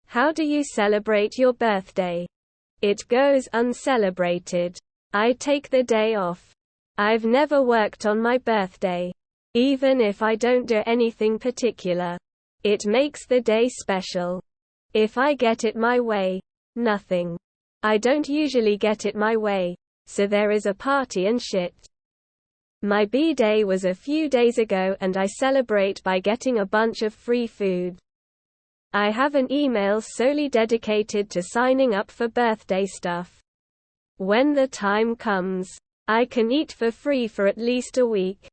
How do you celebrate your birthday? It goes uncelebrated. I take the day off. I've never worked on my birthday. Even if I don't do anything particular. It makes the day special. If I get it my way, nothing. I don't usually get it my way, so there is a party and shit. My B-Day was a few days ago and I celebrate by getting a bunch of free food. I have an email solely dedicated to signing up for birthday stuff. When the time comes, I can eat for free for at least a week.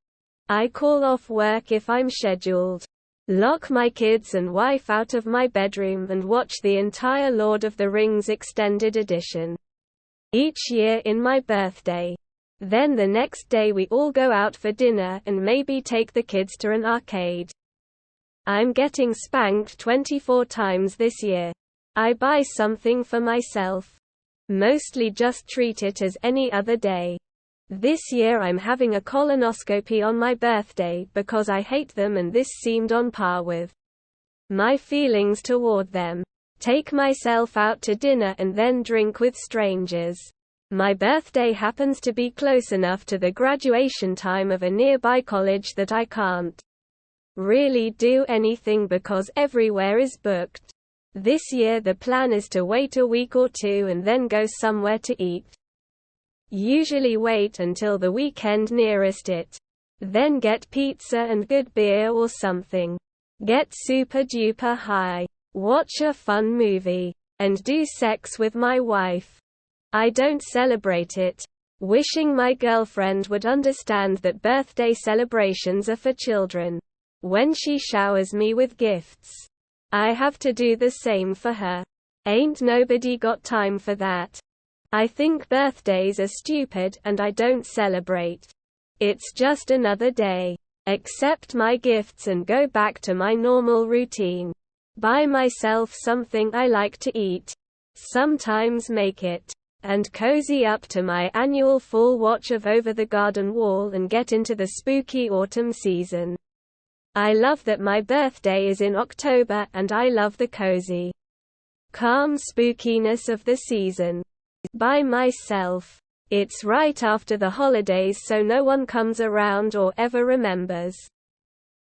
I call off work if I'm scheduled. Lock my kids and wife out of my bedroom and watch the entire Lord of the Rings extended edition. Each year in my birthday. Then the next day we all go out for dinner and maybe take the kids to an arcade. I'm getting spanked 24 times this year. I buy something for myself. Mostly just treat it as any other day. This year I'm having a colonoscopy on my birthday because I hate them and this seemed on par with my feelings toward them. Take myself out to dinner and then drink with strangers. My birthday happens to be close enough to the graduation time of a nearby college that I can't really do anything because everywhere is booked. This year the plan is to wait a week or two and then go somewhere to eat. Usually wait until the weekend nearest it. Then get pizza and good beer or something. Get super duper high. Watch a fun movie. And do sex with my wife. I don't celebrate it. Wishing my girlfriend would understand that birthday celebrations are for children. When she showers me with gifts, I have to do the same for her. Ain't nobody got time for that. I think birthdays are stupid and I don't celebrate. It's just another day. Accept my gifts and go back to my normal routine. Buy myself something I like to eat. Sometimes make it. And cozy up to my annual fall watch of Over the Garden Wall and get into the spooky autumn season. I love that my birthday is in October and I love the cozy, calm spookiness of the season. By myself. It's right after the holidays so no one comes around or ever remembers.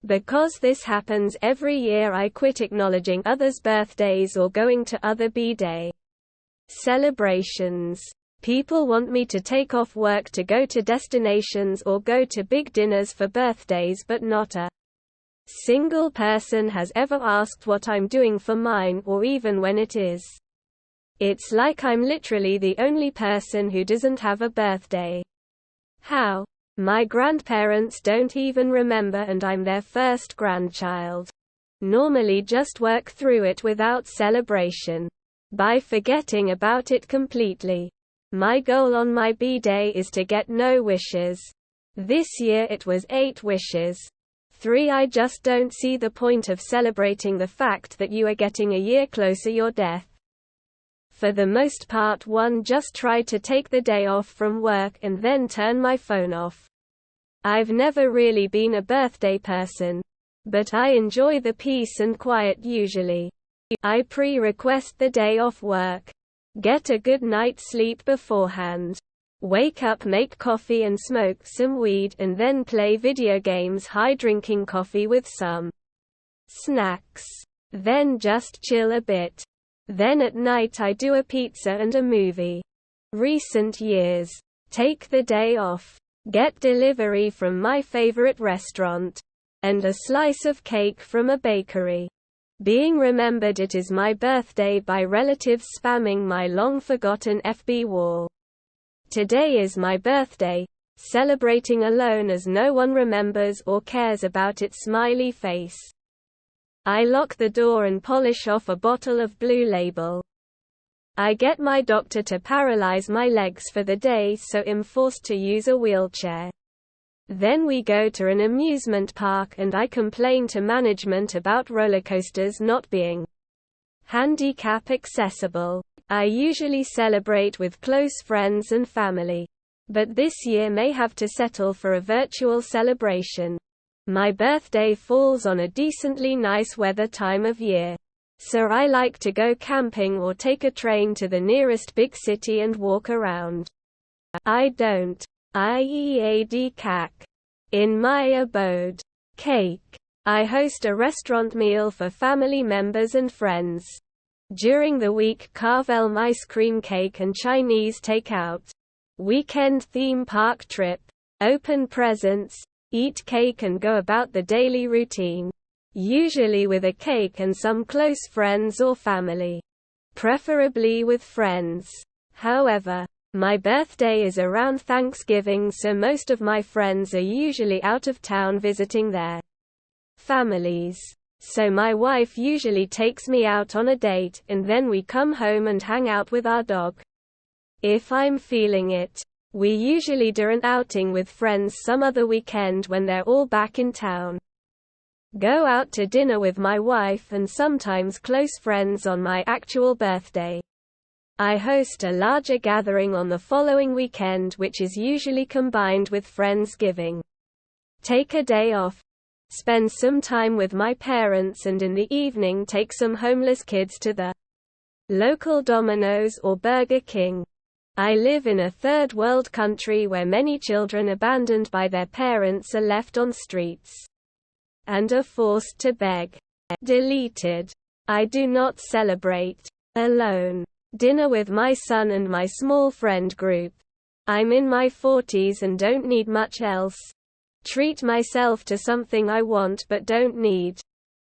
Because this happens every year I quit acknowledging others' birthdays or going to other B-Day celebrations. People want me to take off work to go to destinations or go to big dinners for birthdays but not a single person has ever asked what I'm doing for mine or even when it is. It's like I'm literally the only person who doesn't have a birthday. How? My grandparents don't even remember and I'm their first grandchild. Normally just work through it without celebration. By forgetting about it completely. My goal on my B-Day is to get no wishes. This year it was 8 wishes. 3 I just don't see the point of celebrating the fact that you are getting a year closer your death. For the most part 1 just try to take the day off from work and then turn my phone off. I've never really been a birthday person. But I enjoy the peace and quiet usually. I pre-request the day off work. Get a good night's sleep beforehand. Wake up, make coffee and smoke some weed and then play video games drinking coffee with some snacks. Then just chill a bit. Then at night I do a pizza and a movie. Recent years. Take the day off. Get delivery from my favorite restaurant. And a slice of cake from a bakery. Being remembered it is my birthday by relatives spamming my long-forgotten FB wall. Today is my birthday, celebrating alone as no one remembers or cares about its smiley face. I lock the door and polish off a bottle of Blue Label. I get my doctor to paralyze my legs for the day so I'm forced to use a wheelchair. Then we go to an amusement park and I complain to management about roller coasters not being handicap accessible. I usually celebrate with close friends and family. But this year may have to settle for a virtual celebration. My birthday falls on a decently nice weather time of year. So I like to go camping or take a train to the nearest big city and walk around. I don't eat cake in my abode. Cake. I host a restaurant meal for family members and friends. During the week, carve elm ice cream cake and Chinese takeout. Weekend theme park trip. Open presents, eat cake and go about the daily routine. Usually with a cake and some close friends or family. Preferably with friends. However, my birthday is around Thanksgiving, so most of my friends are usually out of town visiting their families. So my wife usually takes me out on a date, and then we come home and hang out with our dog. If I'm feeling it, we usually do an outing with friends some other weekend when they're all back in town. Go out to dinner with my wife and sometimes close friends on my actual birthday. I host a larger gathering on the following weekend, which is usually combined with Friendsgiving. Take a day off, spend some time with my parents, and in the evening take some homeless kids to the local Domino's or Burger King. I live in a third world country where many children abandoned by their parents are left on streets and are forced to beg. Deleted. I do not celebrate alone dinner with my son and my small friend group. I'm in my 40s and don't need much else. Treat myself to something I want but don't need.